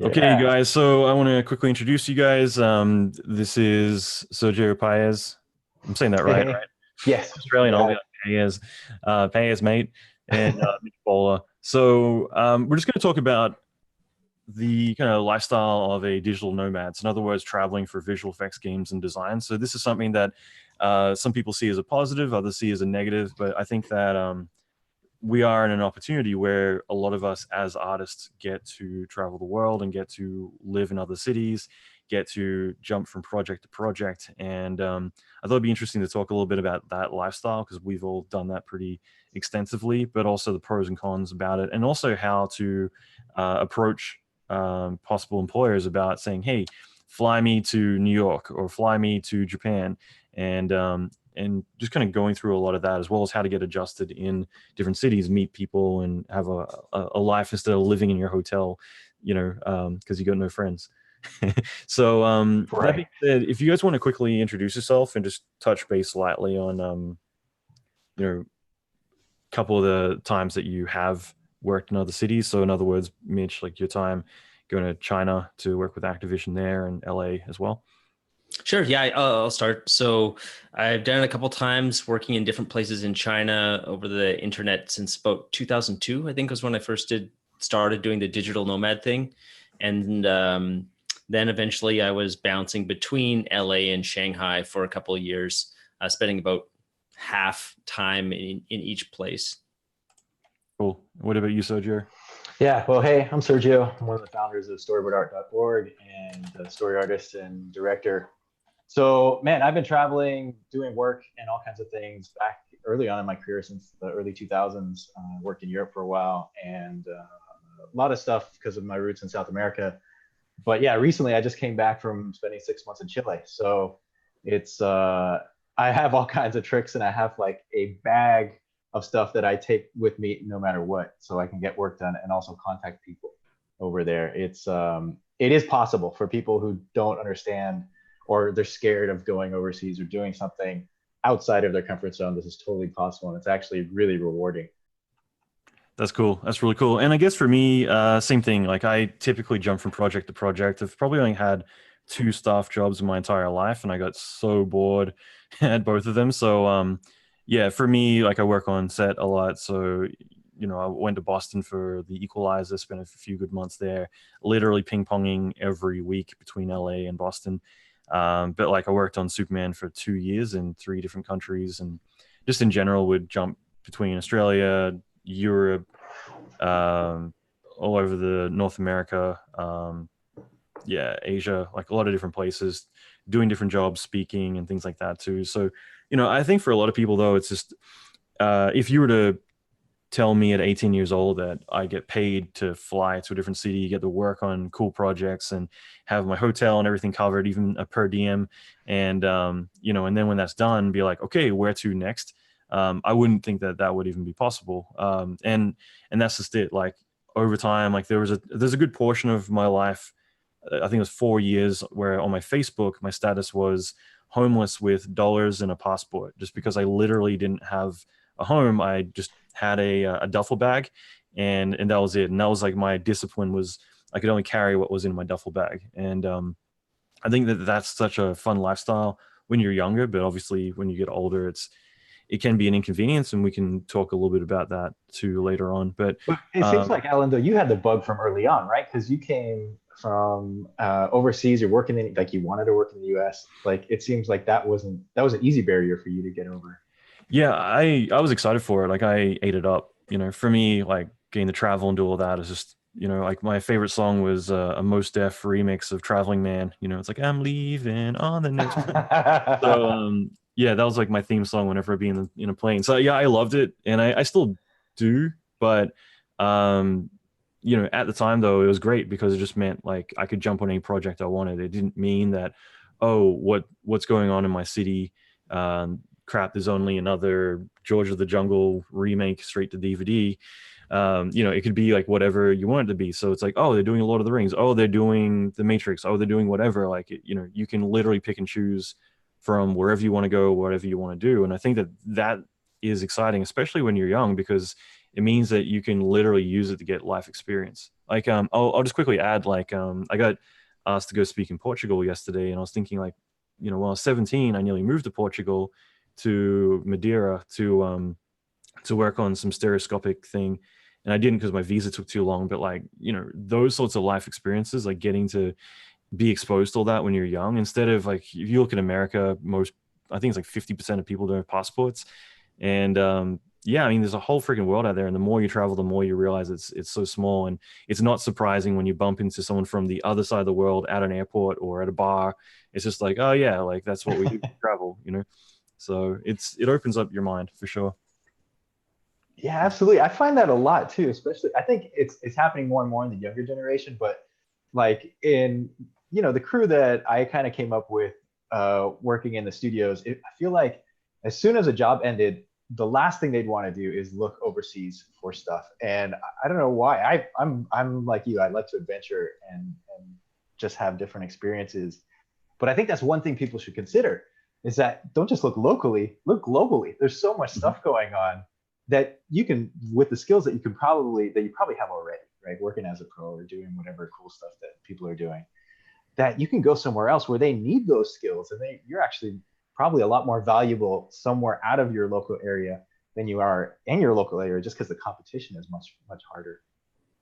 Okay, Yeah. guys, so I want to quickly introduce you guys. This is Sergio Paez. I'm saying that right, Hey. right? Yes, you Australian, I'll got be it. like Paez, mate, and Mitch Bowler. So we're just going to talk about the kind of lifestyle of a digital nomad. So in other words, traveling for visual effects, games, and design. So this is something that some people see as a positive, others see as a negative, but I think that we are in an opportunity where a lot of us as artists get to travel the world and get to live in other cities, get to jump from project to project. And I thought it'd be interesting to talk a little bit about that lifestyle because we've all done that pretty extensively, but also the pros and cons about it, and also how to approach possible employers about saying, hey, fly me to New York or fly me to Japan. And just kind of going through a lot of that, as well as how to get adjusted in different cities, meet people, and have a life instead of living in your hotel, because you got no friends. So that being Right. said, if you guys want to quickly introduce yourself and just touch base lightly on you know, a couple of the times that you have worked in other cities. So in other words, Mitch, like your time going to China to work with Activision there and LA as well. Sure. Yeah, I'll start. So I've done it a couple times working in different places in China over the internet since about 2002, I think was when I first started doing the digital nomad thing. And then eventually I was bouncing between LA and Shanghai for a couple of years, spending about half time in each place. Cool. What about you, Sergio? Yeah. Well, hey, I'm Sergio. I'm one of the founders of storyboardart.org and a story artist and director. So, man, I've been traveling, doing work and all kinds of things back early on in my career since the early 2000s. Worked in Europe for a while and a lot of stuff because of my roots in South America. But yeah, recently I just came back from spending 6 months in Chile. So it's I have all kinds of tricks and I have like a bag of stuff that I take with me no matter what, so I can get work done and also contact people over there. It is possible for people who don't understand or they're scared of going overseas or doing something outside of their comfort zone. This is totally possible and it's actually really rewarding. That's cool. That's really cool. And I guess for me, same thing. Like I typically jump from project to project. I've probably only had two staff jobs in my entire life, and I got so bored at both of them. So, yeah, for me, like I work on set a lot. So, I went to Boston for the Equalizer, spent a few good months there, literally ping ponging every week between LA and Boston. But like I worked on Superman for 2 years in three different countries, and just in general would jump between Australia, Europe, um, all over the North America, yeah, Asia, like a lot of different places, doing different jobs, speaking and things like that too. So, I think for a lot of people though, it's just if you were to tell me at 18 years old that I get paid to fly to a different city, get to work on cool projects, and have my hotel and everything covered, even a per diem, and and then when that's done, be like, okay, where to next? I wouldn't think that that would even be possible. And that's just it. Like over time, like there's a good portion of my life. I think it was 4 years where on my Facebook, my status was homeless with dollars and a passport, just because I literally didn't have a home. I just had a duffel bag, and that was it. And that was like my discipline was I could only carry what was in my duffel bag. And I think that that's such a fun lifestyle when you're younger, but obviously when you get older, it can be an inconvenience, and we can talk a little bit about that too later on. But But it seems um, like, Alan, though, you had the bug from early on, right? Because you came from overseas, you're working in, like, you wanted to work in the US. Like, it seems like that was an easy barrier for you to get over. yeah, I was excited for it. Like I ate it up. For me, like getting to travel and do all that is just like my favorite song was a Mos Def remix of Traveling Man. It's like I'm leaving on the next plane. So yeah, that was like my theme song whenever I'd be in a plane. So yeah, I loved it, and I still do. But um, at the time though, it was great because it just meant like I could jump on any project I wanted. It didn't mean that, oh, what's going on in my city? Crap, there's only another George of the Jungle remake straight to DVD. It could be like whatever you want it to be. So it's like, oh, they're doing a Lord of the Rings. Oh, they're doing The Matrix. Oh, they're doing whatever. Like, you can literally pick and choose from wherever you want to go, whatever you want to do. And I think that is exciting, especially when you're young, because it means that you can literally use it to get life experience. Like, I'll just quickly add, like, I got asked to go speak in Portugal yesterday, and I was thinking, like, when I was 17, I nearly moved to Portugal, to Madeira, to work on some stereoscopic thing, and I didn't because my visa took too long. But, like, those sorts of life experiences, like getting to be exposed to all that when you're young, instead of, like, if you look at America, I think it's like 50% of people don't have passports. And yeah, I mean, there's a whole freaking world out there, and the more you travel, the more you realize it's so small. And it's not surprising when you bump into someone from the other side of the world at an airport or at a bar. It's just like, oh yeah, like that's what we do, travel, so it opens up your mind for sure. Yeah, absolutely. I find that a lot too, especially I think it's happening more and more in the younger generation, but like in the crew that I kind of came up with working in the studios, I feel like as soon as a job ended, the last thing they'd want to do is look overseas for stuff. And I don't know why. I'm like you. I like to adventure and just have different experiences. But I think that's one thing people should consider is that don't just look locally, look globally. There's so much stuff going on that you can, with the skills that you probably have already, right? Working as a pro or doing whatever cool stuff that people are doing, that you can go somewhere else where they need those skills, and you're actually probably a lot more valuable somewhere out of your local area than you are in your local area, just because the competition is much harder.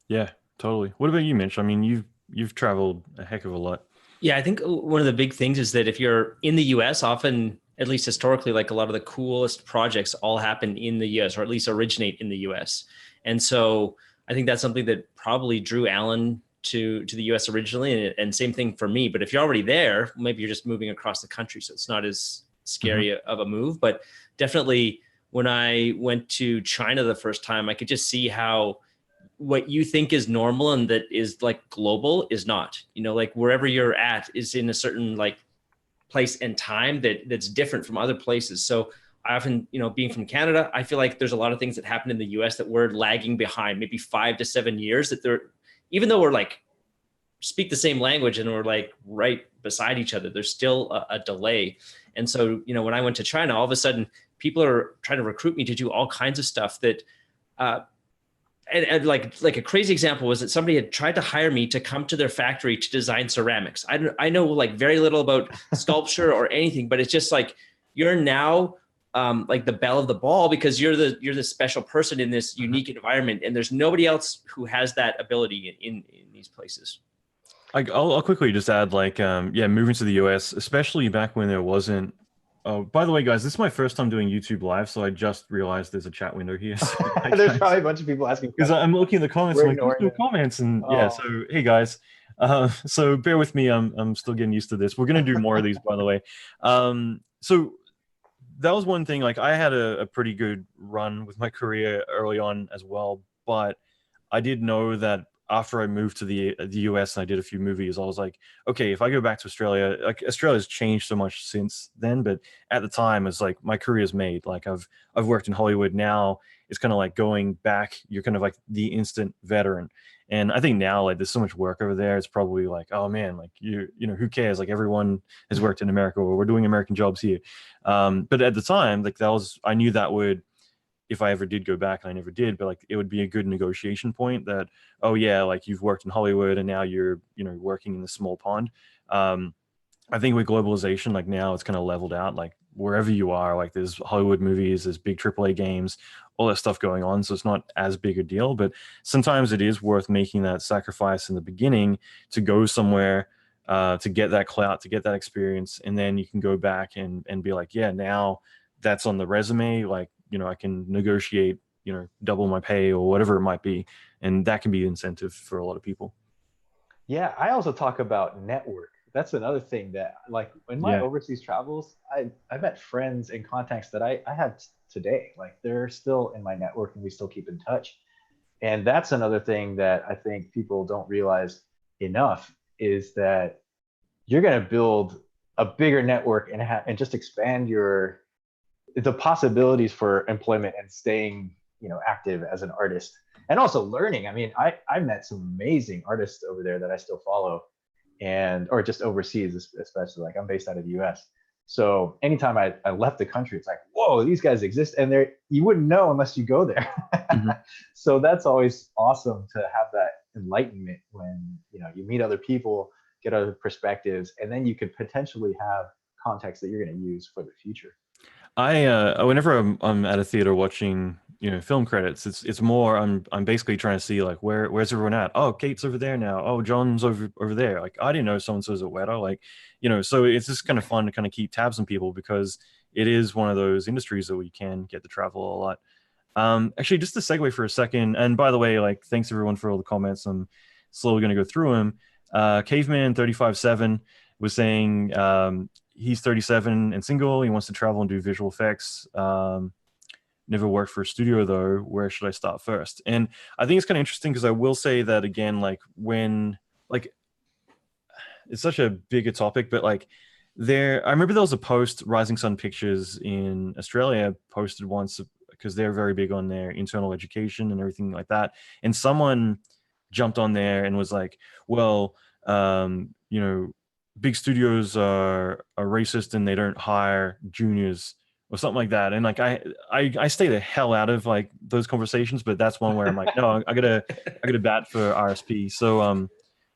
Yeah, totally. What about you, Mitch? I mean, you've traveled a heck of a lot. Yeah, I think one of the big things is that if you're in the US, often, at least historically, like a lot of the coolest projects all happen in the US, or at least originate in the US. And so I think that's something that probably drew Alan to the US originally, and same thing for me. But if you're already there, maybe you're just moving across the country, so it's not as scary of a move. But definitely when I went to China the first time, I could just see how what you think is normal and that is like global is not, like wherever you're at is in a certain like place and time that's different from other places. So I often, being from Canada, I feel like there's a lot of things that happen in the US that we're lagging behind, maybe 5 to 7 years, that they're, even though we're like speak the same language and we're like right beside each other, there's still a delay. And so, when I went to China, all of a sudden people are trying to recruit me to do all kinds of stuff that, and like a crazy example was that somebody had tried to hire me to come to their factory to design ceramics. I know like very little about sculpture or anything, but it's just like, you're now like the belle of the ball because you're the special person in this unique environment, and there's nobody else who has that ability in these places. I'll quickly just add, like, yeah, moving to the US, especially back when there wasn't. Oh, by the way, guys, this is my first time doing YouTube Live, so I just realized there's a chat window here. So there's probably a bunch of people asking because I'm looking at the comments. I'm like, there's no comments, and yeah. So hey, guys, so bear with me. I'm still getting used to this. We're gonna do more of these, by the way. So that was one thing. Like, I had a pretty good run with my career early on as well, but I did know that after I moved to the US and I did a few movies, I was like, okay, if I go back to Australia, like, Australia's changed so much since then, but at the time it's like my career's made. Like, I've worked in Hollywood. Now it's kind of like going back, you're kind of like the instant veteran. And I think now, like, there's so much work over there, it's probably like, oh man, like, you know, who cares? Like, everyone has worked in America, or we're doing American jobs here. But at the time, like, I knew that would, if I ever did go back, and I never did, but like, it would be a good negotiation point that, oh yeah, like, you've worked in Hollywood and now you're, working in the small pond. I think with globalization, like, now it's kind of leveled out, like, wherever you are, like, there's Hollywood movies, there's big AAA games, all that stuff going on. So it's not as big a deal, but sometimes it is worth making that sacrifice in the beginning to go somewhere, to get that clout, to get that experience. And then you can go back and be like, yeah, now that's on the resume. Like, I can negotiate, double my pay or whatever it might be. And that can be incentive for a lot of people. Yeah. I also talk about network. That's another thing that, like, in my overseas travels, I met friends and contacts that I have today. Like, they're still in my network and we still keep in touch. And that's another thing that I think people don't realize enough, is that you're going to build a bigger network and just expand the possibilities for employment and staying, active as an artist, and also learning. I mean, I met some amazing artists over there that I still follow, or just overseas, especially. Like, I'm based out of the US, So anytime I left the country, it's like, whoa, these guys exist, and you wouldn't know unless you go there. Mm-hmm. So that's always awesome to have that enlightenment when you meet other people, get other perspectives, and then you could potentially have context that you're going to use for the future. Whenever I'm at a theater watching film credits, it's more I'm basically trying to see like where's everyone at. Oh, Kate's over there now. Oh, John's over there. Like I didn't know so and so's at Weta. Like so it's just kind of fun to kind of keep tabs on people because it is one of those industries that we can get to travel a lot. Actually, just to segue for a second, and by the way, like thanks everyone for all the comments. I'm slowly going to go through them. Caveman 35/7 was saying he's 37 and single. He wants to travel and do visual effects. Never worked for a studio though. Where should I start first? And I think it's kind of interesting because I will say that again, like when like it's such a bigger topic, but like I remember there was a post Rising Sun Pictures in Australia posted once because they're very big on their internal education and everything like that. And someone jumped on there and was like, well, big studios are racist and they don't hire juniors or something like that. And like I stay the hell out of like those conversations, but that's one where I'm like, no, I gotta bat for RSP. So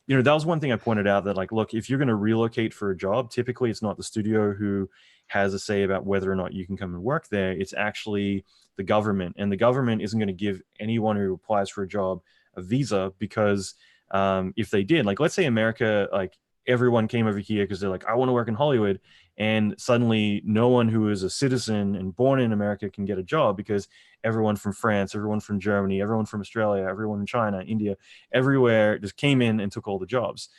that was one thing I pointed out, that like, look, if you're gonna relocate for a job, typically it's not the studio who has a say about whether or not you can come and work there. It's actually the government, and the government isn't going to give anyone who applies for a job a visa because if they did, like let's say America, like everyone came over here because they're like, I want to work in Hollywood, and suddenly no one who is a citizen and born in America can get a job because everyone from France, everyone from Germany, everyone from Australia, everyone in China, India, everywhere just came in and took all the jobs.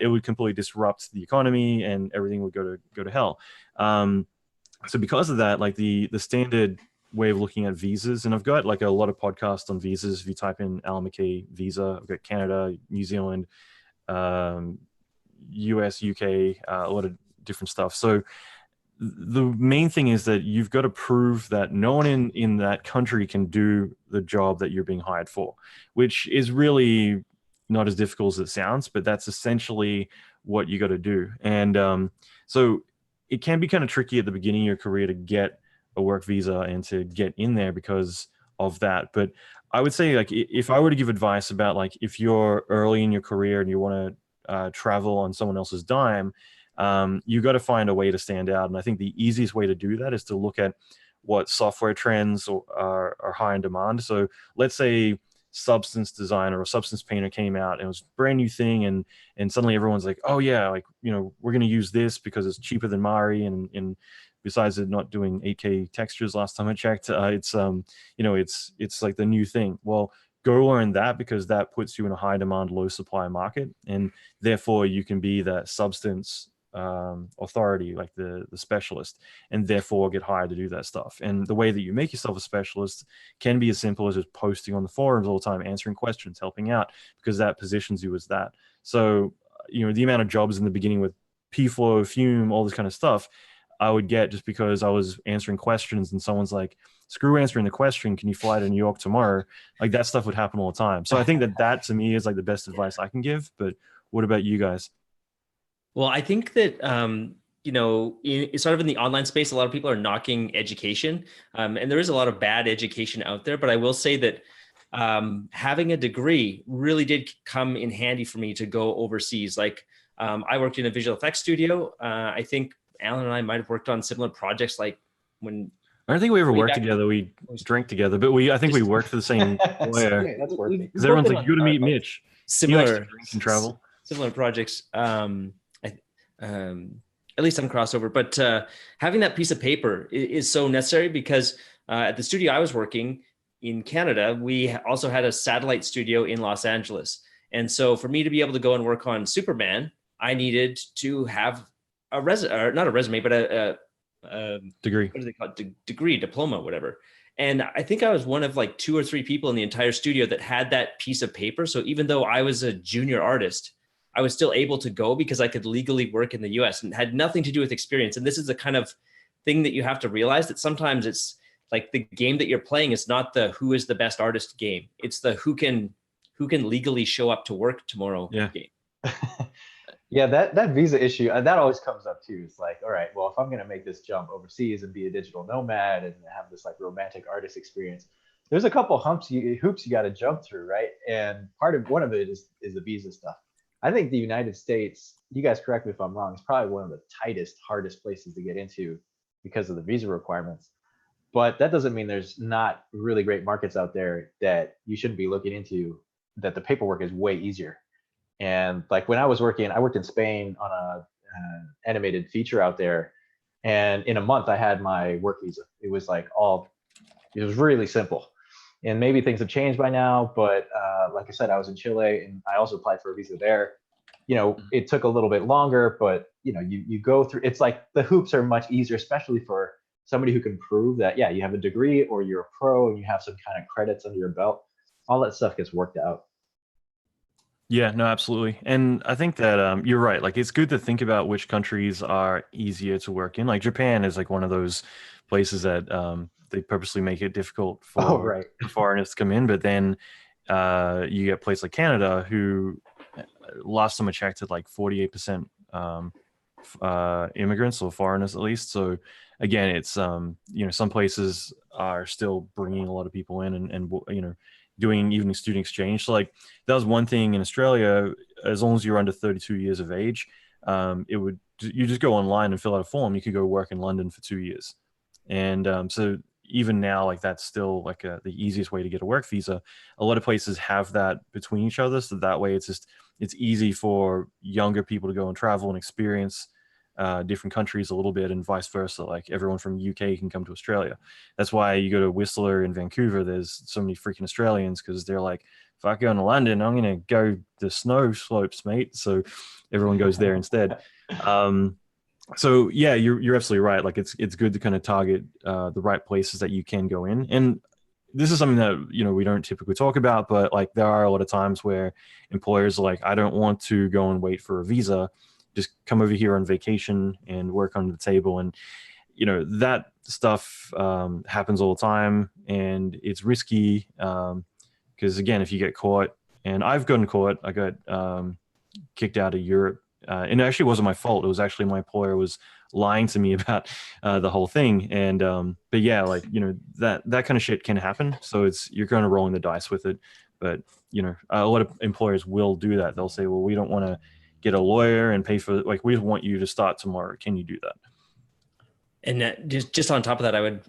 It would completely disrupt the economy and everything would go to hell. So because of that, like the standard way of looking at visas, and I've got like a lot of podcasts on visas. If you type in Alan McKay visa, I've got Canada, New Zealand, US, UK, a lot of different stuff. So the main thing is that you've got to prove that no one in that country can do the job that you're being hired for, which is really not as difficult as it sounds, but that's essentially what you got to do. And so it can be kind of tricky at the beginning of your career to get a work visa and to get in there because of that. But I would say, like, if I were to give advice about like if you're early in your career and you want to travel on someone else's dime, you got to find a way to stand out. And I think the easiest way to do that is to look at what software trends are high in demand. So let's say Substance Designer or Substance Painter came out and it was a brand new thing, and suddenly everyone's like, oh yeah, like we're going to use this because it's cheaper than Mari, and besides it not doing 8K textures last time I checked, it's like the new thing. Well, go learn that because that puts you in a high demand, low supply market, and therefore you can be that Substance authority, like the specialist, and therefore get hired to do that stuff. And the way that you make yourself a specialist can be as simple as just posting on the forums all the time, answering questions, helping out, because that positions you as that. So the amount of jobs in the beginning with P-Flow, Fume, all this kind of stuff I would get just because I was answering questions and someone's like, screw answering the question, can you fly to New York tomorrow? Like that stuff would happen all the time. So I think that to me is like the best advice I can give. But what about you guys? Well, I think that, sort of in the online space, a lot of people are knocking education. And there is a lot of bad education out there. But I will say that having a degree really did come in handy for me to go overseas. Like I worked in a visual effects studio. I think Alan and I might have worked on similar projects like when... I don't think we ever worked together. We drank together, but I think we worked for the same lawyer. Yeah, that's working. Because everyone's like, you got to meet Mitch. Similar, he likes to drink and travel. Similar projects. At least some crossover, but having that piece of paper is so necessary because at the studio I was working in Canada, we also had a satellite studio in Los Angeles. And so for me to be able to go and work on Superman, I needed to have not a resume, but a degree. What do they call it? Degree, diploma, whatever. And I think I was one of like 2 or 3 people in the entire studio that had that piece of paper. So even though I was a junior artist, I was still able to go because I could legally work in the US and had nothing to do with experience. And this is the kind of thing that you have to realize, that sometimes it's like the game that you're playing is not the who is the best artist game. It's the who can legally show up to work tomorrow game. Yeah, that visa issue, that always comes up too. It's like, all right, well, if I'm gonna make this jump overseas and be a digital nomad and have this like romantic artist experience, there's a couple hoops you got to jump through, right? And one of it is the visa stuff. I think the United States, you guys correct me if I'm wrong, is probably one of the tightest, hardest places to get into because of the visa requirements. But that doesn't mean there's not really great markets out there that you shouldn't be looking into, that the paperwork is way easier. And like when I worked in Spain on a animated feature out there, and in a month I had my work visa. It was really simple. And maybe things have changed by now, but like I said, I was in Chile and I also applied for a visa there. You know, it took a little bit longer, but you know, you go through. It's like the hoops are much easier, especially for somebody who can prove that, yeah, you have a degree or you're a pro and you have some kind of credits under your belt. All that stuff gets worked out. Yeah, no, absolutely. And I think that you're right. Like, it's good to think about which countries are easier to work in. Like, Japan is like one of those places that they purposely make it difficult Oh, for right. foreigners to come in. But then you get places like Canada, who last time I checked had like 48% immigrants or foreigners at least. So again, it's you know, some places are still bringing a lot of people in and you know, doing even student exchange. So like that was one thing in Australia. As long as you're under 32 years of age, you just go online and fill out a form. You could go work in London for 2 years, and so even now, like that's still like the easiest way to get a work visa. A lot of places have that between each other, so that way it's easy for younger people to go and travel and experience different countries a little bit, and vice versa. Like everyone from UK can come to Australia. That's why you go to Whistler in Vancouver, there's so many freaking Australians, because they're like, if I go to London, I'm gonna go the snow slopes, mate. So everyone goes there instead. So yeah, you're absolutely right. Like it's good to kind of target the right places that you can go in. And this is something that, you know, we don't typically talk about, but like there are a lot of times where employers are like, I don't want to go and wait for a visa, just come over here on vacation and work under the table. And you know, that stuff happens all the time, and it's risky because again, if you get caught, and I've gotten caught, I got kicked out of Europe, and it actually wasn't my fault. It was actually my employer was lying to me about the whole thing. And but yeah, like, you know, that kind of shit can happen. So you're kind of rolling the dice with it. But you know, a lot of employers will do that. They'll say, well, we don't want to get a lawyer and pay for, like, we want you to start tomorrow. Can you do that? And that, just on top of that, I would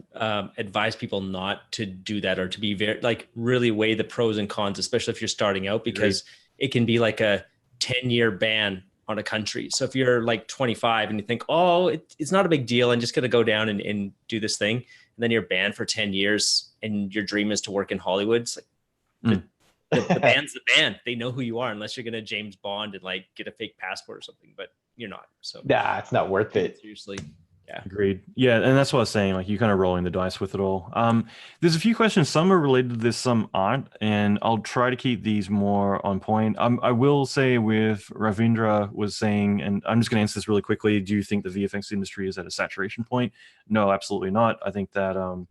advise people not to do that, or to be very, like, really weigh the pros and cons, especially if you're starting out, because it can be like a 10-year ban on a country. So if you're like 25 and you think, oh, it's not a big deal, I'm just going to go down and do this thing, and then you're banned for 10 years and your dream is to work in Hollywood, it's like, the band's the band. They know who you are, unless you're going to James Bond and like get a fake passport or something, but you're not. So yeah, it's not worth it. Seriously. Yeah. Agreed. Yeah, and that's what I was saying. Like, you kind of rolling the dice with it all. There's a few questions. Some are related to this, some aren't, and I'll try to keep these more on point. I will say, with Ravindra was saying, and I'm just going to answer this really quickly. Do you think the VFX industry is at a saturation point? No, absolutely not. I think that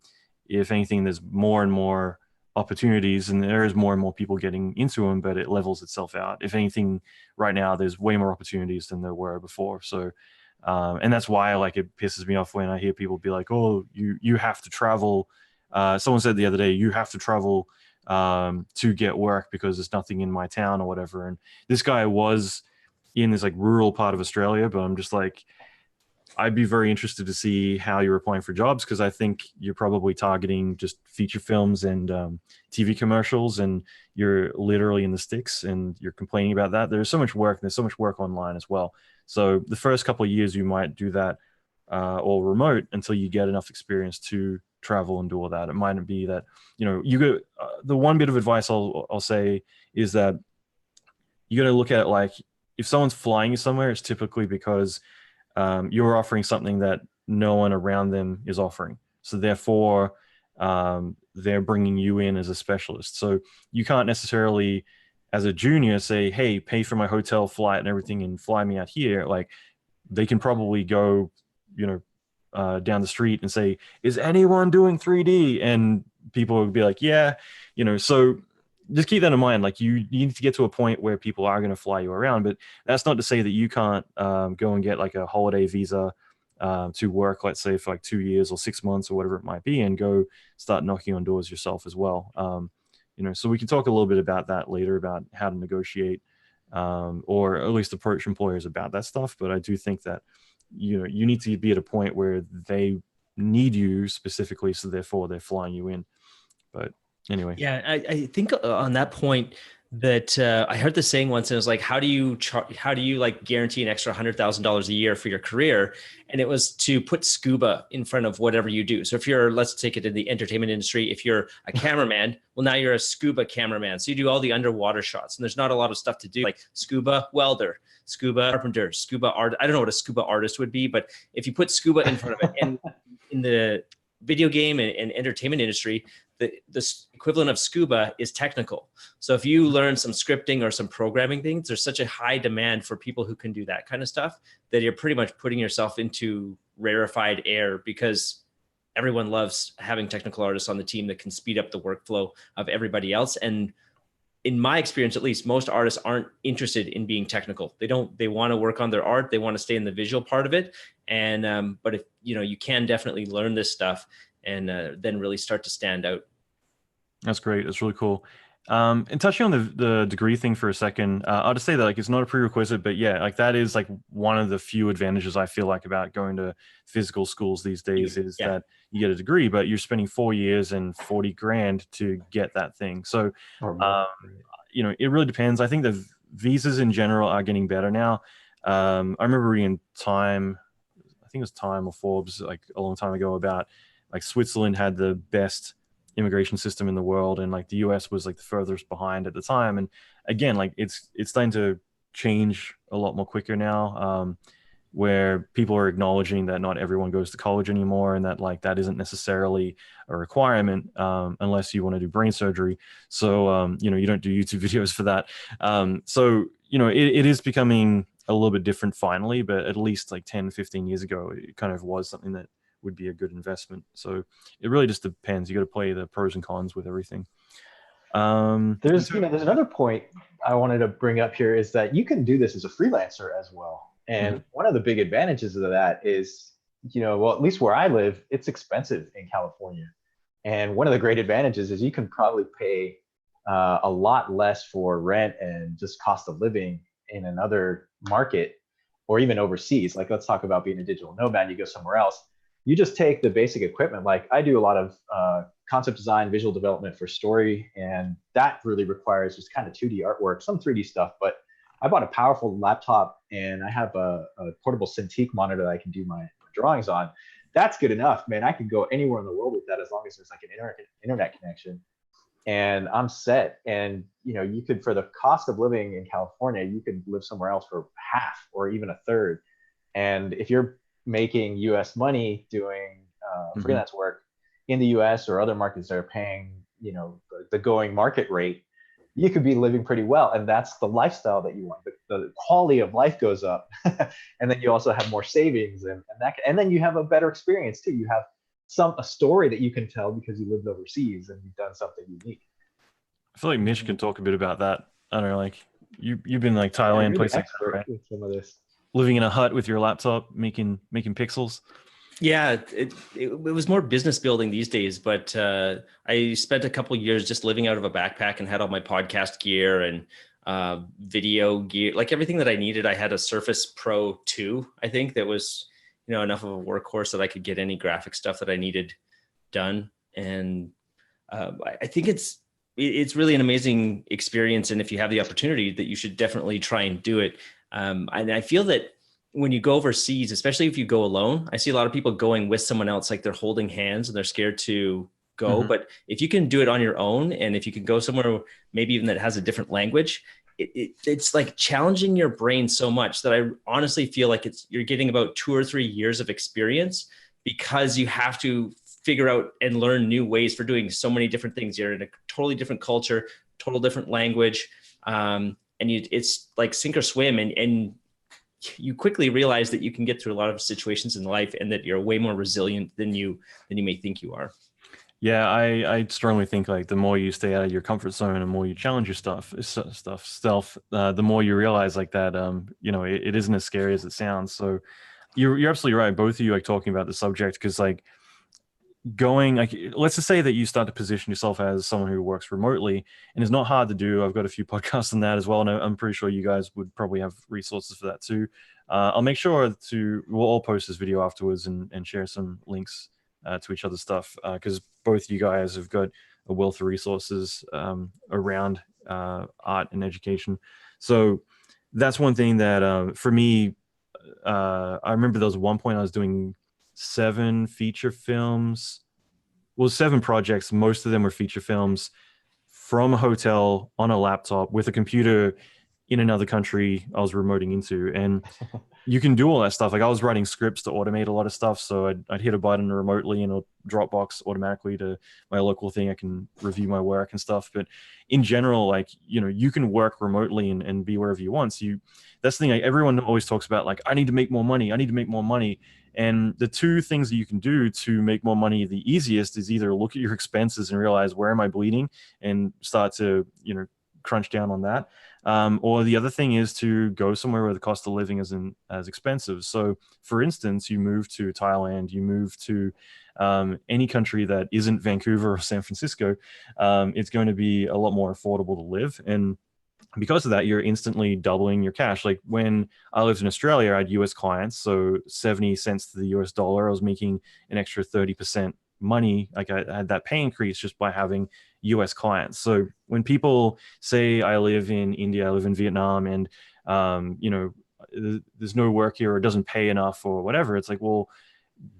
if anything, there's more and more opportunities, and there is more and more people getting into them, but it levels itself out. If anything, right now there's way more opportunities than there were before. So. And that's why, like, it pisses me off when I hear people be like, "Oh, you have to travel." Someone said the other day, "You have to travel to get work because there's nothing in my town," or whatever. And this guy was in this like rural part of Australia, but I'm just like, I'd be very interested to see how you're applying for jobs, because I think you're probably targeting just feature films and TV commercials, and you're literally in the sticks and you're complaining about that. There's so much work, and there's so much work online as well. So the first couple of years you might do that all remote until you get enough experience to travel and do all that. It might be that, you know, you go. The one bit of advice I'll say is that you got to look at it like, if someone's flying you somewhere, it's typically because you're offering something that no one around them is offering. So therefore, they're bringing you in as a specialist. So you can't necessarily, as a junior, say, hey, pay for my hotel, flight and everything and fly me out here. Like, they can probably go, you know, down the street and say, is anyone doing 3D? And people would be like, yeah, you know. So just keep that in mind. Like you need to get to a point where people are going to fly you around, but that's not to say that you can't go and get like a holiday visa to work, let's say for like 2 years or 6 months or whatever it might be, and go start knocking on doors yourself as well. So we can talk a little bit about that later, about how to negotiate or at least approach employers about that stuff. But I do think that, you need to be at a point where they need you specifically, so therefore they're flying you in. But anyway. Yeah, I think on that point that I heard the saying once, and it was like, how do you like guarantee an extra $100,000 a year for your career? And it was to put scuba in front of whatever you do. So if let's take it in the entertainment industry, if you're a cameraman, well, now you're a scuba cameraman. So you do all the underwater shots, and there's not a lot of stuff to do, like scuba welder, scuba carpenter, scuba art. I don't know what a scuba artist would be, but if you put scuba in front of it, and in the video game and entertainment industry, the equivalent of scuba is technical. So if you learn some scripting or some programming things, there's such a high demand for people who can do that kind of stuff that you're pretty much putting yourself into rarefied air, because everyone loves having technical artists on the team that can speed up the workflow of everybody else. And in my experience, at least, most artists aren't interested in being technical. They want to work on their art. They want to stay in the visual part of it. And, but if, you can definitely learn this stuff and then really start to stand out. That's great. That's really cool. And touching on the degree thing for a second, I'll just say that like it's not a prerequisite, but yeah, like that is like one of the few advantages I feel like about going to physical schools these days is that you get a degree, but you're spending 4 years and 40 grand to get that thing. So, it really depends. I think the visas in general are getting better now. I remember reading Time, I think it was Time or Forbes, like a long time ago, about like Switzerland had the best immigration system in the world, and like the US was like the furthest behind at the time. And again, like it's starting to change a lot more quicker now, where people are acknowledging that not everyone goes to college anymore, and that like that isn't necessarily a requirement unless you want to do brain surgery. So you don't do YouTube videos for that. So it is becoming a little bit different finally, but at least like 10-15 years ago it kind of was something that would be a good investment. So it really just depends. You got to play the pros and cons with everything. There's another point I wanted to bring up here, is that you can do this as a freelancer as well. And one of the big advantages of that is, well, at least where I live, it's expensive in California. And one of the great advantages is you can probably pay a lot less for rent and just cost of living in another market, or even overseas. Like, let's talk about being a digital nomad. You go somewhere else, you just take the basic equipment. Like I do a lot of concept design, visual development for story, and that really requires just kind of 2D artwork, some 3D stuff. But I bought a powerful laptop, and I have a portable Cintiq monitor that I can do my drawings on. That's good enough, man. I can go anywhere in the world with that, as long as there's like an internet connection, and I'm set. And you could, for the cost of living in California, you could live somewhere else for half or even a third. And if you're making US money doing freelance work in the US or other markets that are paying the going market rate, you could be living pretty well. And that's the lifestyle that you want. The quality of life goes up. And then you also have more savings, and then you have a better experience too. You have a story that you can tell because you lived overseas and you've done something unique. I feel like Mish can talk a bit about that. I don't know, like you've been like Thailand, really places like that, right? With some of this. Living in a hut with your laptop, making pixels. Yeah, it was more business building these days, but I spent a couple of years just living out of a backpack and had all my podcast gear and video gear, like everything that I needed. I had a Surface Pro 2, I think, that was enough of a workhorse that I could get any graphic stuff that I needed done. And I think it's really an amazing experience, and if you have the opportunity, that you should definitely try and do it. And I feel that when you go overseas, especially if you go alone, I see a lot of people going with someone else, like they're holding hands and they're scared to go. But if you can do it on your own, and if you can go somewhere maybe even that has a different language, it's like challenging your brain so much that I honestly feel like you're getting about 2 or 3 years of experience, because you have to figure out and learn new ways for doing so many different things. You're in a totally different culture, total different language. And it's like sink or swim, and you quickly realize that you can get through a lot of situations in life, and that you're way more resilient than you may think you are. Yeah, I strongly think like the more you stay out of your comfort zone and more you challenge your self, the more you realize like that, you know, it isn't as scary as it sounds. So you're absolutely right. Both of you like talking about the subject because like going like let's just say that you start to position yourself as someone who works remotely, and it's not hard to do. I've got a few podcasts on that as well, and I'm pretty sure you guys would probably have resources for that too. I'll make sure we'll all post this video afterwards and share some links to each other's stuff because both you guys have got a wealth of resources around art and education. So that's one thing that for me, I remember there was one point I was doing 7 feature films, well, 7 projects. Most of them were feature films from a hotel on a laptop with a computer in another country I was remoting into. And you can do all that stuff. Like I was writing scripts to automate a lot of stuff. So I'd hit a button remotely and it'll Dropbox automatically to my local thing. I can review my work and stuff. But in general, like, you know, you can work remotely and be wherever you want. So that's the thing. Like everyone always talks about like, I need to make more money. I need to make more money. And the 2 things that you can do to make more money the easiest is either look at your expenses and realize where am I bleeding and start to, you know, crunch down on that. Or the other thing is to go somewhere where the cost of living isn't as expensive. So for instance, you move to Thailand, you move to any country that isn't Vancouver or San Francisco, it's going to be a lot more affordable to live. And because of that, you're instantly doubling your cash. Like when I lived in Australia, I had US clients. So 70 cents to the US dollar, I was making an extra 30% money. Like I had that pay increase just by having US clients. So when people say I live in India, I live in Vietnam, and you know, there's no work here or it doesn't pay enough or whatever, it's like, well,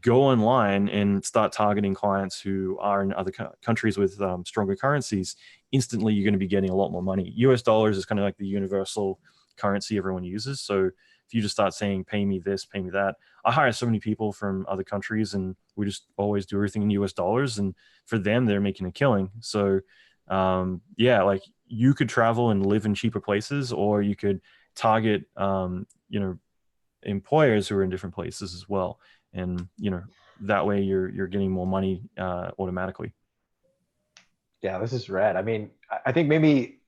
go online and start targeting clients who are in other countries with stronger currencies. Instantly, you're going to be getting a lot more money. US dollars is kind of like the universal currency everyone uses. So if you just start saying, pay me this, pay me that, I hire so many people from other countries and we just always do everything in US dollars. And for them, they're making a killing. So yeah, like you could travel and live in cheaper places, or you could target, you know, employers who are in different places as well. And, you know, that way you're getting more money automatically. Yeah, this is rad. I mean, I think maybe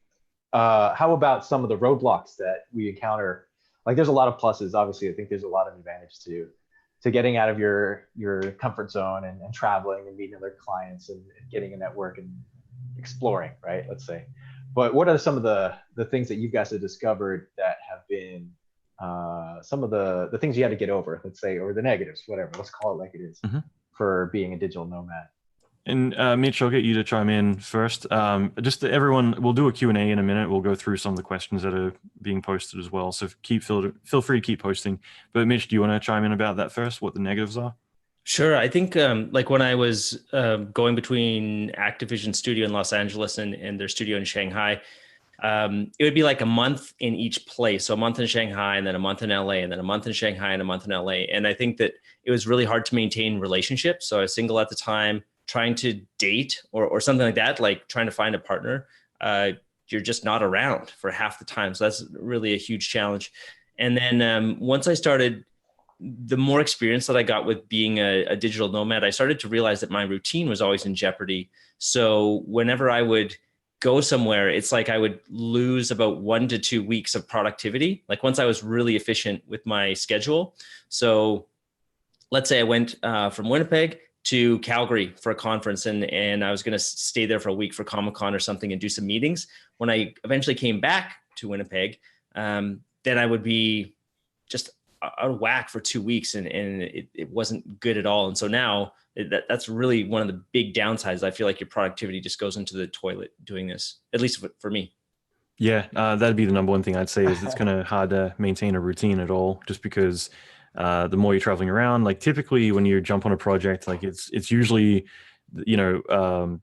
how about some of the roadblocks that we encounter? Like there's a lot of pluses, obviously. I think there's a lot of advantage to getting out of your comfort zone and traveling and meeting other clients and getting a network and exploring, right? Let's say. But what are some of the things that you guys have discovered that have been some of the things you had to get over, let's say, or the negatives, whatever, let's call it like it is, for being a digital nomad? And Mitch, I'll get you to chime in first. Just everyone, we'll do a Q&A in a minute. We'll go through some of the questions that are being posted as well. So feel free to keep posting. But Mitch, do you want to chime in about that first, what the negatives are? Sure. I think like when I was going between Activision studio in Los Angeles and their studio in Shanghai, it would be like a month in each place. So a month in Shanghai and then a month in LA and then a month in Shanghai and a month in LA. And I think that it was really hard to maintain relationships. So I was single at the time, trying to date or something like that, like trying to find a partner. You're just not around for half the time. So that's really a huge challenge. And then once I started, the more experience that I got with being a digital nomad, I started to realize that my routine was always in jeopardy. So whenever I would go somewhere, it's like I would lose about 1 to 2 weeks of productivity. Like once I was really efficient with my schedule. So let's say I went from Winnipeg to Calgary for a conference and I was going to stay there for a week for Comic-Con or something and do some meetings. When I eventually came back to Winnipeg, then I would be just out of whack for 2 weeks and it wasn't good at all. And so now that's really one of the big downsides. I feel like your productivity just goes into the toilet doing this, at least for me. Yeah, that'd be the number one thing I'd say is it's kind of hard to maintain a routine at all, just because the more you're traveling around, like typically when you jump on a project, like it's usually, you know,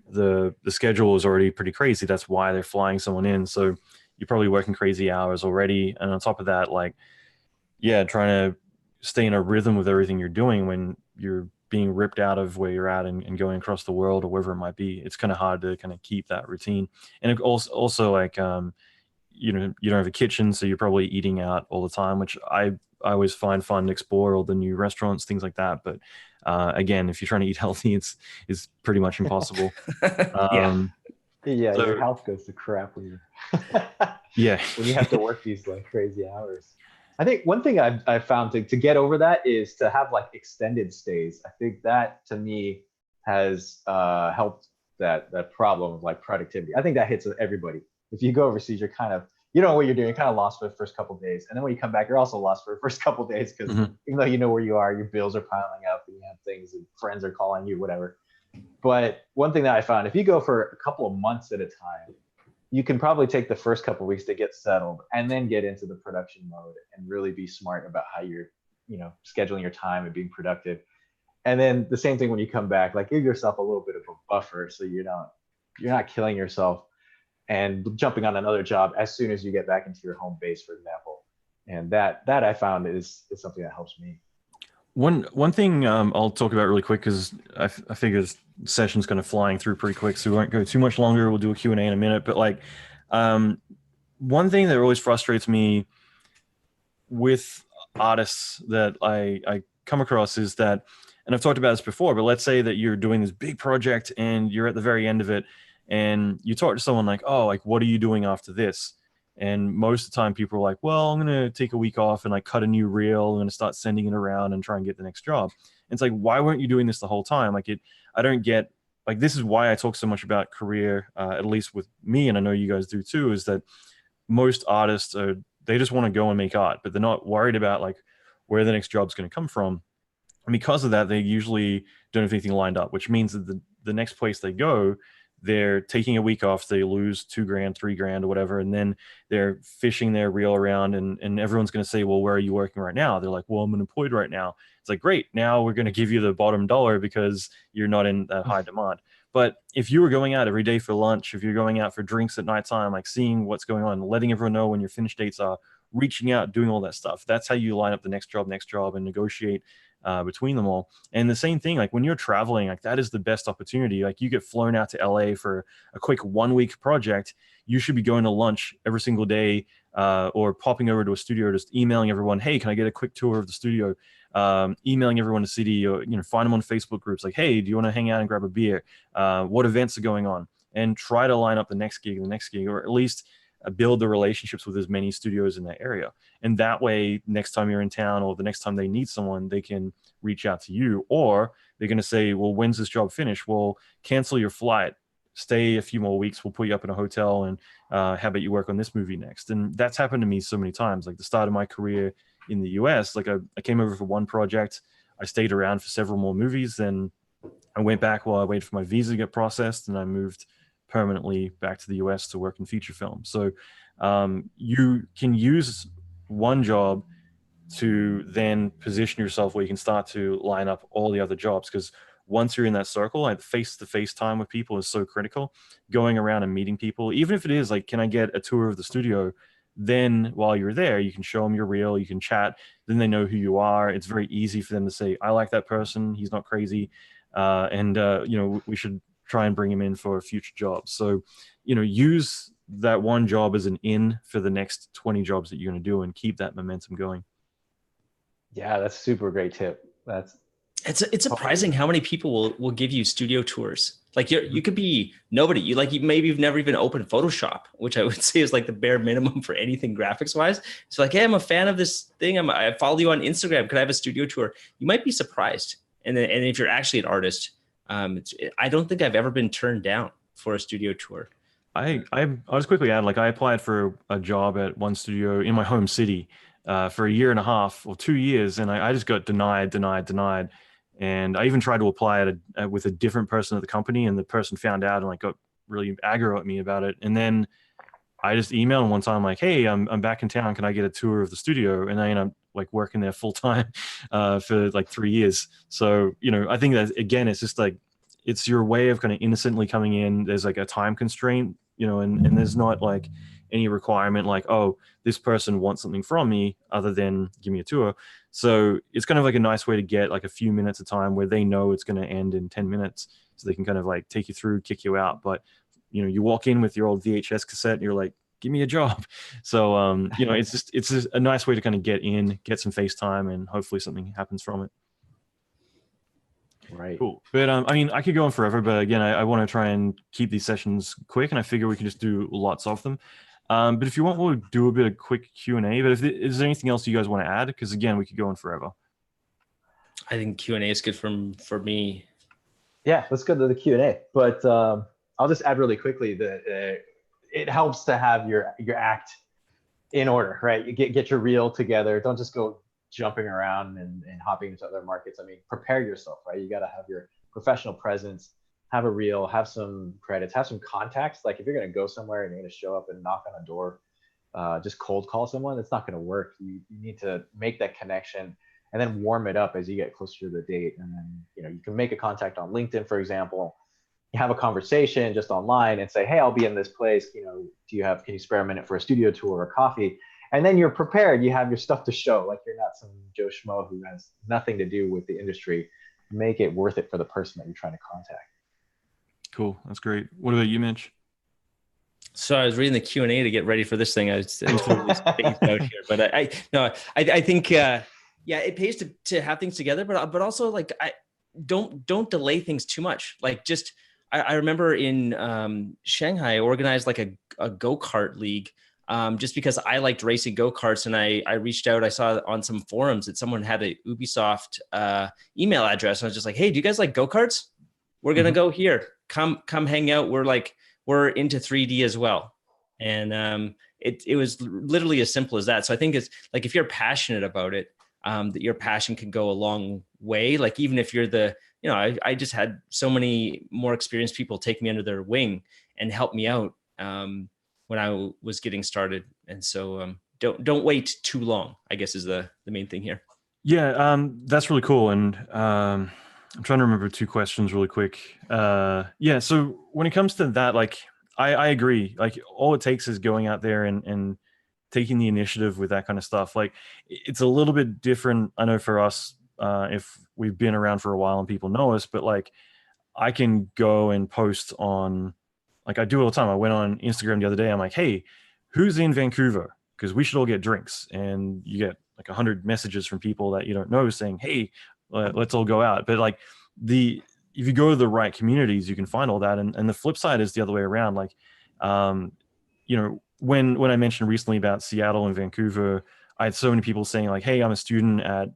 the schedule is already pretty crazy. That's why they're flying someone in. So you're probably working crazy hours already. And on top of that, like, yeah, trying to stay in a rhythm with everything you're doing when you're being ripped out of where you're at and going across the world or wherever it might be, it's kind of hard to kind of keep that routine. And it also like, you know, you don't have a kitchen, so you're probably eating out all the time, which I I always find fun to explore all the new restaurants, things like that. But again, if you're trying to eat healthy, it's pretty much impossible. Yeah. Yeah, your So health goes to crap when yeah. when you have to work these like crazy hours. I think one thing I've found to get over that is to have like extended stays. I think that to me has helped that problem of like productivity. I think that hits everybody. If you go overseas, you're kind of, you know what you're doing, you're kind of lost for the first couple of days, and then when you come back, you're also lost for the first couple of days because Mhm. even though you know where you are, your bills are piling up, and you have things, and friends are calling you, whatever. But one thing that I found, if you go for a couple of months at a time, you can probably take the first couple of weeks to get settled and then get into the production mode and really be smart about how you're, scheduling your time and being productive. And then the same thing when you come back, like give yourself a little bit of a buffer so you're not killing yourself and jumping on another job as soon as you get back into your home base, for example. And that I found is something that helps me. One thing I'll talk about really quick because I figure this session's kind of flying through pretty quick, so we won't go too much longer. We'll do a Q&A in a minute. But like, one thing that always frustrates me with artists that I come across is that, and I've talked about this before, but let's say that you're doing this big project and you're at the very end of it, and you talk to someone like, oh, like, what are you doing after this? And most of the time people are like, well, I'm going to take a week off and like cut a new reel. I'm going to start sending it around and try and get the next job. And it's like, why weren't you doing this the whole time? I don't get, like, this is why I talk so much about career, at least with me. And I know you guys do too, is that most artists they just want to go and make art, but they're not worried about like where the next job's going to come from. And because of that, they usually don't have anything lined up, which means that the next place they go, they're taking a week off, they lose $2,000, $3,000 or whatever, and then they're fishing their reel around, and everyone's going to say, well, where are you working right now? They're like, well, I'm unemployed right now. It's like, great, now we're going to give you the bottom dollar because you're not in that high demand. But if you were going out every day for lunch, if you're going out for drinks at nighttime, like seeing what's going on, letting everyone know when your finish dates are, reaching out, doing all that stuff, that's how you line up the next job and negotiate between them all. And the same thing, like when you're traveling, like that is the best opportunity. Like you get flown out to LA for a quick 1 week project, you should be going to lunch every single day, or popping over to a studio, just emailing everyone, hey, can I get a quick tour of the studio? Emailing everyone in the city, or find them on Facebook groups, like, hey, do you want to hang out and grab a beer? What events are going on? And try to line up the next gig, or at least build the relationships with as many studios in that area. And that way, next time you're in town or the next time they need someone, they can reach out to you. Or they're going to say, well, when's this job finish? Well, cancel your flight, stay a few more weeks, we'll put you up in a hotel, and how about you work on this movie next? And that's happened to me so many times. Like the start of my career in the US, like I came over for one project, I stayed around for several more movies, then I went back while I waited for my visa to get processed, and I moved permanently back to the US to work in feature film. So you can use one job to then position yourself where you can start to line up all the other jobs, because once you're in that circle, like face-to-face time with people is so critical. Going around and meeting people, even if it is like, can I get a tour of the studio? Then while you're there, you can show them your reel, you can chat, then they know who you are. It's very easy for them to say, I like that person, he's not crazy, and we should try and bring him in for future jobs. So use that one job as an in for the next 20 jobs that you're going to do, and keep that momentum going. Yeah, that's a super great tip. It's surprising how many people will give you studio tours. Like you could be nobody. Maybe you've never even opened Photoshop, which I would say is like the bare minimum for anything graphics wise. It's like, hey, I'm a fan of this thing. I follow you on Instagram. Could I have a studio tour? You might be surprised. And if you're actually an artist, I don't think I've ever been turned down for a studio tour. I'll just quickly add, like I applied for a job at one studio in my home city for a year and a half or 2 years, and I just got denied. And I even tried to apply with a different person at the company, and the person found out and like got really aggro at me about it. And then I just emailed him one time, like, hey, I'm back in town, can I get a tour of the studio? And I ended up like working there full time for like 3 years. So I think that again, it's just like, it's your way of kind of innocently coming in. There's like a time constraint, and there's not like any requirement like, oh, this person wants something from me other than give me a tour. So it's kind of like a nice way to get like a few minutes of time where they know it's going to end in 10 minutes. So they can kind of like take you through, kick you out. But you walk in with your old VHS cassette and you're like, give me a job. So, you know, it's just a nice way to kind of get in, get some face time, and hopefully something happens from it. Right. Cool. But I mean, I could go on forever, but again, I want to try and keep these sessions quick, and I figure we can just do lots of them. But if you want, we'll do a bit of quick Q&A. But is there anything else you guys want to add? Because again, we could go on forever. I think Q&A is good for me. Yeah, let's go to the Q&A. But I'll just add really quickly that it helps to have your act in order, right? You get your reel together. Don't just go jumping around and hopping into other markets. I mean, prepare yourself, right? You got to have your professional presence, have a reel, have some credits, have some contacts. Like if you're going to go somewhere and you're going to show up and knock on a door, just cold call someone, it's not going to work. You need to make that connection and then warm it up as you get closer to the date. And then, you know, you can make a contact on LinkedIn, for example. You have a conversation just online and say, hey, I'll be in this place. You know, can you spare a minute for a studio tour or coffee? And then you're prepared. You have your stuff to show. Like you're not some Joe Schmo who has nothing to do with the industry. Make it worth it for the person that you're trying to contact. Cool. That's great. What about you, Mitch? So I was reading the Q&A to get ready for this thing. I was totally spaced out here, but I think yeah, it pays to have things together, but also like don't delay things too much. Like just I remember in Shanghai, I organized like a go-kart league. Just because I liked racing go-karts, and I reached out, I saw on some forums that someone had a Ubisoft email address. And I was just like, hey, do you guys like go-karts? We're going to go here. Come hang out. We're into 3D as well. And it was literally as simple as that. So I think it's like, if you're passionate about it, that your passion can go a long way. Like even if you're I just had so many more experienced people take me under their wing and help me out. When I was getting started. And so don't wait too long, I guess is the main thing here. Yeah, that's really cool. And I'm trying to remember two questions really quick. Yeah, so when it comes to that, like, I agree. Like all it takes is going out there and taking the initiative with that kind of stuff. Like it's a little bit different, I know, for us, if we've been around for a while and people know us, but like I can go and post on, like I do all the time. I went on Instagram the other day. I'm like, hey, who's in Vancouver? Because we should all get drinks. And you get like 100 messages from people that you don't know saying, hey, let's all go out. But like if you go to the right communities, you can find all that. And the flip side is the other way around. Like, you know, when I mentioned recently about Seattle and Vancouver, I had so many people saying like, hey, I'm a student at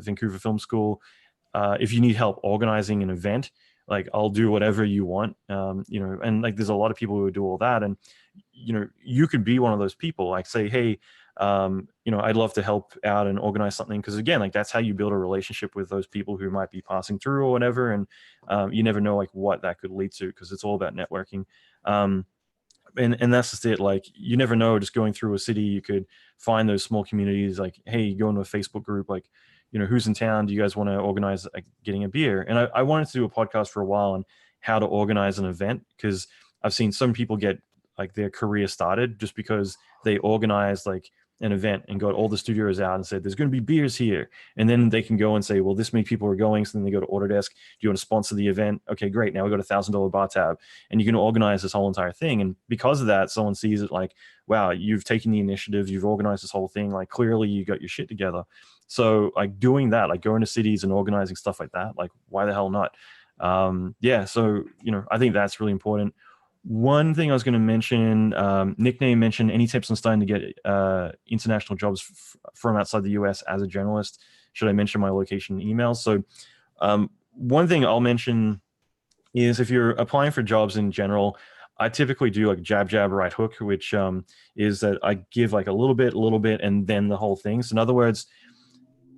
Vancouver Film School. If you need help organizing an event, like I'll do whatever you want, you know, and like there's a lot of people who do all that. And, you know, you could be one of those people, like say, hey, you know, I'd love to help out and organize something. Cause again, like that's how you build a relationship with those people who might be passing through or whatever. And you never know like what that could lead to, because it's all about networking. And that's just it. Like you never know, just going through a city, you could find those small communities like, hey, you go into a Facebook group, like, you know, who's in town? Do you guys want to organize getting a beer? And I wanted to do a podcast for a while on how to organize an event, because I've seen some people get like their career started just because they organized like an event and got all the studios out and said, there's going to be beers here. And then they can go and say, well, this many people are going. So then they go to Autodesk. Do you want to sponsor the event? Okay, great. Now we got $1,000 bar tab, and you can organize this whole entire thing. And because of that, someone sees it like, wow, you've taken the initiative. You've organized this whole thing. Like clearly you got your shit together. So like doing that, like going to cities and organizing stuff like that, like why the hell not? Yeah. So, you know, I think that's really important. One thing I was going to mention, Nickname mentioned any tips on starting to get international jobs from outside the US as a journalist. Should I mention my location and email? So one thing I'll mention is if you're applying for jobs in general, I typically do like jab, right hook, which is that I give like a little bit, and then the whole thing. So in other words,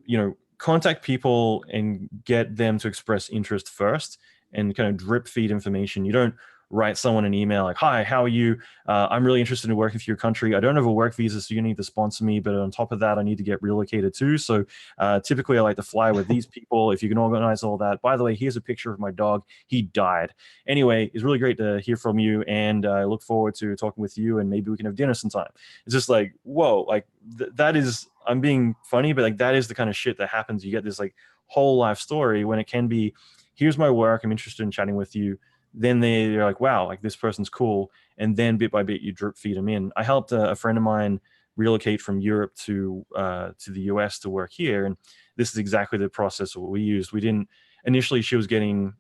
you know, contact people and get them to express interest first and kind of drip feed information. You don't write someone an email like, hi, how are you? I'm really interested in working for your country. I don't have a work visa, so you need to sponsor me. But on top of that, I need to get relocated too. So typically I like to fly with these people. If you can organize all that. By the way, here's a picture of my dog. He died. Anyway, it's really great to hear from you. And I look forward to talking with you, and maybe we can have dinner sometime. It's just like, whoa, like that is, I'm being funny, but like that is the kind of shit that happens. You get this like whole life story when it can be, here's my work. I'm interested in chatting with you. then they're like, wow, like this person's cool. And then bit by bit, you drip feed them in. I helped a friend of mine relocate from Europe to the US to work here. And this is exactly the process that we used. We didn't, initially she was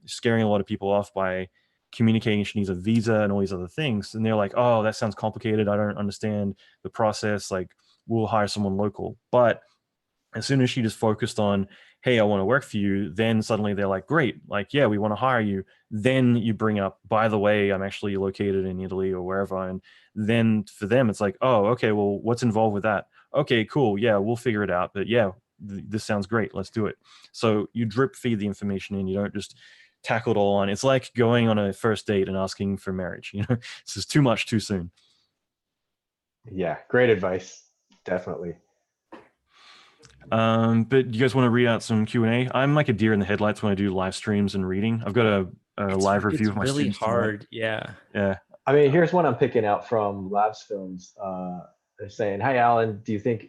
scaring a lot of people off by communicating she needs a visa and all these other things. And they're like, oh, that sounds complicated. I don't understand the process. Like, we'll hire someone local. But as soon as she just focused on, hey, I want to work for you, then suddenly they're like, great, like, yeah, we want to hire you. Then you bring up, by the way, I'm actually located in Italy or wherever. And then for them, it's like, oh, okay, well, what's involved with that? Okay, cool. Yeah, we'll figure it out. But yeah, this sounds great. Let's do it. So you drip feed the information in. You don't just tackle it all on. It's like going on a first date and asking for marriage. This is too much too soon. Yeah, great advice. Definitely. But you guys want to read out some Q&A? I'm like a deer in the headlights when I do live streams and reading. I've got a live review of my really students hard. tonight. Yeah. I mean, here's one I'm picking out from Labs Films. They're saying, hi, Alan, do you think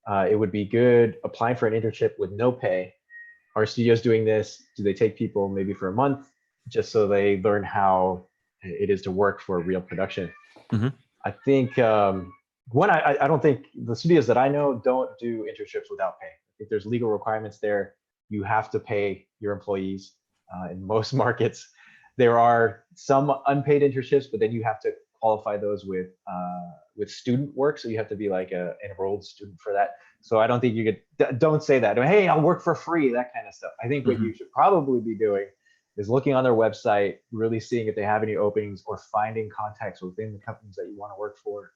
it would be good applying for an internship with no pay? Are studios doing this? Do they take people maybe for a month just so they learn how it is to work for a real production? Mm-hmm. I think I don't think the studios that I know don't do internships without pay. I think there's legal requirements there. You have to pay your employees in most markets. There are some unpaid internships, but then you have to qualify those with student work. So you have to be like an enrolled student for that. So I don't think you could, don't say that. Hey, I'll work for free, that kind of stuff. I think what you should probably be doing is looking on their website, really seeing if they have any openings or finding contacts within the companies that you want to work for.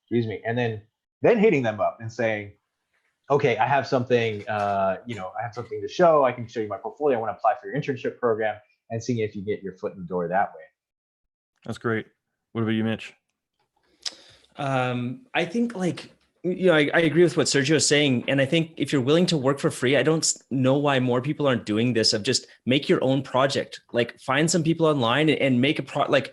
Excuse me. And then hitting them up and saying, okay, I have something, I have something to show. I can show you my portfolio. I want to apply for your internship program, and seeing if you get your foot in the door that way. That's great. What about you, Mitch? I think I agree with what Sergio is saying. And I think if you're willing to work for free, I don't know why more people aren't doing this, of just make your own project. Like, find some people online and make a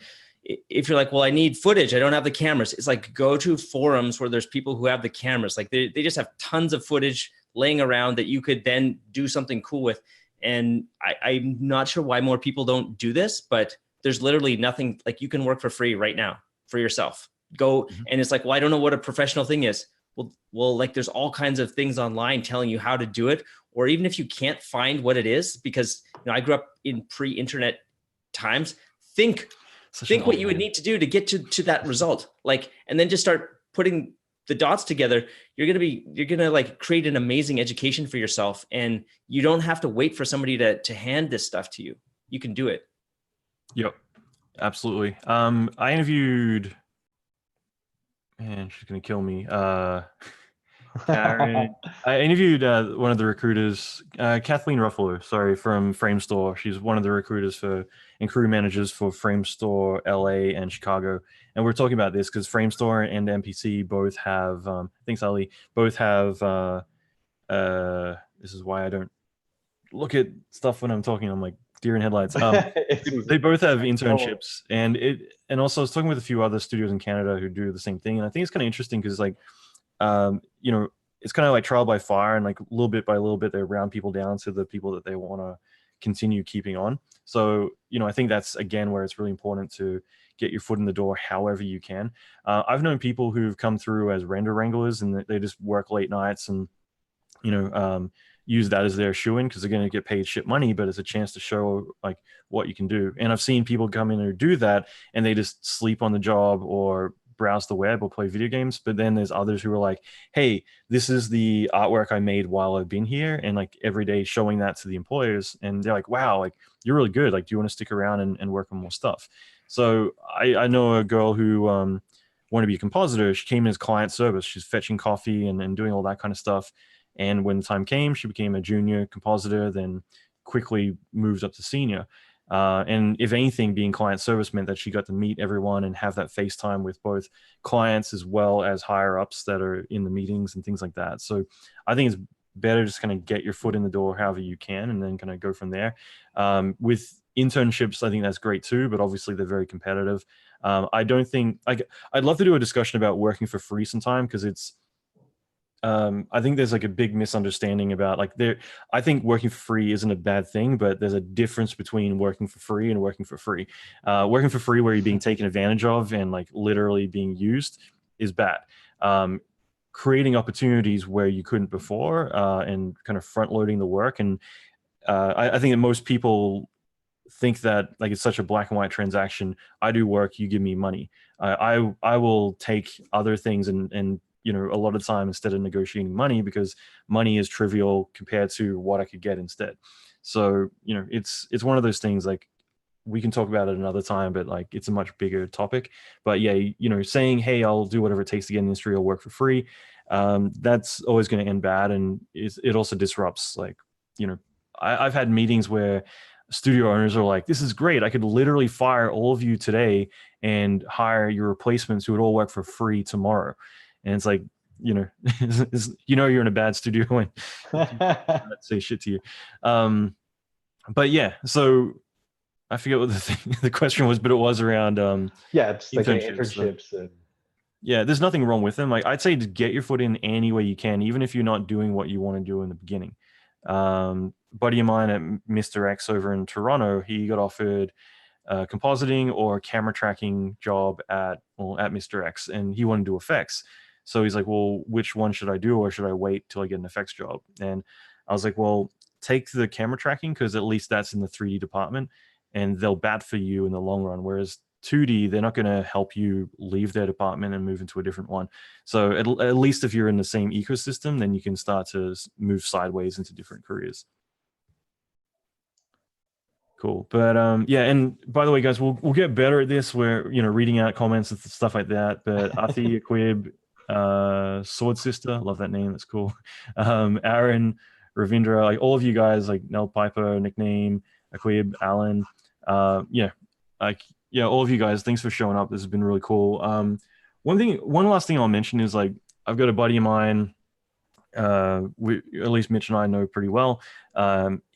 if you're like, well, I need footage, I don't have the cameras. It's like, go to forums where there's people who have the cameras. Like they just have tons of footage laying around that you could then do something cool with. And I'm not sure why more people don't do this, but there's literally nothing, like, you can work for free right now for yourself. Go. And it's like, well, I don't know what a professional thing is. Well, like, there's all kinds of things online telling you how to do it. Or even if you can't find what it is, because I grew up in pre-internet times, think what you would need to do to get to that result. Like, and then just start putting the dots together. You're going to like create an amazing education for yourself. And you don't have to wait for somebody to hand this stuff to you. You can do it. Yep, absolutely. I interviewed, man, she's going to kill me. Karen. I interviewed one of the recruiters, Kathleen Ruffalo, from Framestore. She's one of the recruiters and crew managers for Framestore LA and Chicago. And we're talking about this because Framestore and MPC both have, thanks Ali, both have, this is why I don't look at stuff when I'm talking. I'm like deer in headlights. They both have internships, and also I was talking with a few other studios in Canada who do the same thing. And I think it's kind of interesting because like, it's kind of like trial by fire, and like little bit by little bit, they round people down to the people that they want to continue keeping on. So, I think that's, again, where it's really important to get your foot in the door however you can. I've known people who've come through as render wranglers, and they just work late nights and, use that as their shoe-in because they're going to get paid shit money, but it's a chance to show like what you can do. And I've seen people come in and do that, and they just sleep on the job or browse the web or play video games. But then there's others who are like, hey, this is the artwork I made while I've been here, and like every day showing that to the employers, and they're like, wow, like you're really good, like do you want to stick around and work on more stuff? So I know a girl who wanted to be a compositor. She came in as client service. She's fetching coffee and doing all that kind of stuff. And when the time came, she became a junior compositor, then quickly moved up to senior. And if anything, being client service meant that she got to meet everyone and have that FaceTime with both clients as well as higher ups that are in the meetings and things like that. So I think it's better just kind of get your foot in the door however you can, and then kind of go from there. With internships, I think that's great too, but obviously they're very competitive. I don't think, I'd love to do a discussion about working for free sometime, because it's I think there's like a big misunderstanding about like I think working for free isn't a bad thing, but there's a difference between working for free and working for free. Working for free where you're being taken advantage of and like literally being used is bad. Creating opportunities where you couldn't before, and kind of front loading the work. And I think that most people think that like it's such a black and white transaction. I do work, you give me money. I will take other things and you know, a lot of time instead of negotiating money, because money is trivial compared to what I could get instead. So, you know, it's one of those things, like we can talk about it another time, but like it's a much bigger topic. But yeah, you know, saying, hey, I'll do whatever it takes to get in the industry, I'll work for free, that's always going to end bad. And it also disrupts, like, you know, I've had meetings where studio owners are like, this is great, I could literally fire all of you today and hire your replacements who would all work for free tomorrow. And it's like, you know, you know, you're in a bad studio when I say shit to you. But yeah, so I forget what the question was, but it was around yeah, it's like internships. internships. Yeah, there's nothing wrong with them. Like I'd say to get your foot in any way you can, even if you're not doing what you want to do in the beginning. Buddy of mine at Mr. X over in Toronto, he got offered compositing or camera tracking job at Mr. X, and he wanted to do effects. So he's like, well, which one should I do, or should I wait till I get an effects job? And I was like, well, take the camera tracking, because at least that's in the 3D department and they'll bat for you in the long run. Whereas 2D, they're not going to help you leave their department and move into a different one. So at least if you're in the same ecosystem, then you can start to move sideways into different careers. Cool. But yeah, and by the way, guys, we'll get better at this. We're, you know, reading out comments and stuff like that. But Athi, Aquib, Sword Sister, love that name, that's cool. Aaron, Ravindra, like all of you guys, like Nell Piper, Nickname, Aquib, Alan, yeah, like yeah, all of you guys, thanks for showing up. This has been really cool. One last thing I'll mention is, like, I've got a buddy of mine, at least Mitch and I know pretty well.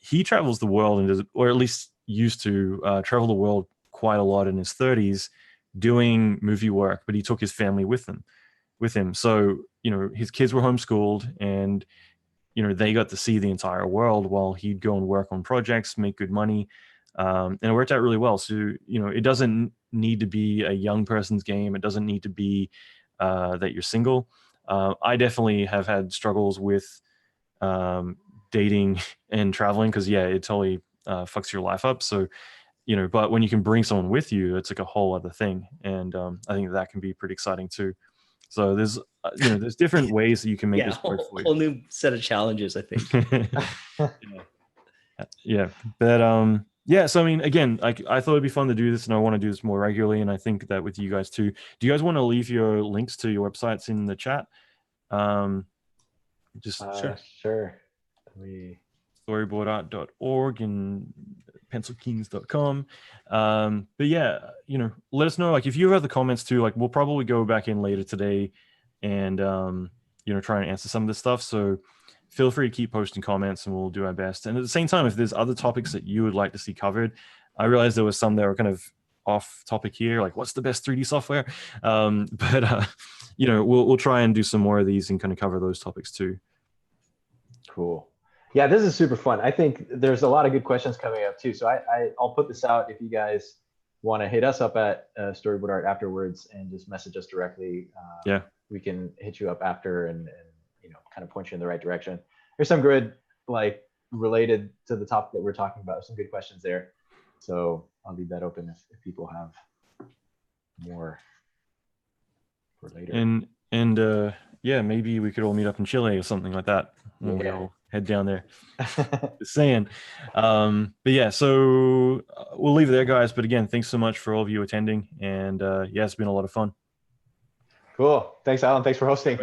He travels the world and does, or at least used to travel the world quite a lot in his 30s doing movie work, but he took his family with him. So, you know, his kids were homeschooled, and, you know, they got to see the entire world while he'd go and work on projects, make good money. And it worked out really well. So, you know, it doesn't need to be a young person's game. It doesn't need to be that you're single. I definitely have had struggles with dating and traveling, because yeah, it totally fucks your life up. So, you know, but when you can bring someone with you, it's like a whole other thing. And I think that can be pretty exciting too. So there's, you know, there's different ways that you can make this work for you. Whole new set of challenges, I think. Yeah. But yeah, so I mean, again, like, I thought it'd be fun to do this, and I want to do this more regularly, and I think that with you guys too. Do you guys want to leave your links to your websites in the chat? Just Sure. storyboardart.org and pencilkings.com. But yeah, you know, let us know, like, if you have the comments too. Like, we'll probably go back in later today and you know, try and answer some of this stuff. So feel free to keep posting comments, and we'll do our best. And at the same time, if there's other topics that you would like to see covered, I realized there was some that were kind of off topic here, like what's the best 3D software. But you know, we'll try and do some more of these and kind of cover those topics too. Cool. Yeah, this is super fun. I think there's a lot of good questions coming up too. So I'll put this out if you guys want to hit us up at Storyboard Art afterwards and just message us directly. Yeah, we can hit you up after and you know, kind of point you in the right direction. There's some good, like, related to the topic that we're talking about, some good questions there. So I'll leave that open if people have more for later. And yeah, maybe we could all meet up in Chile or something like that when we all head down there. Just saying. But yeah, so we'll leave it there, guys. But again, thanks so much for all of you attending. And yeah, it's been a lot of fun. Cool. Thanks, Alan. Thanks for hosting.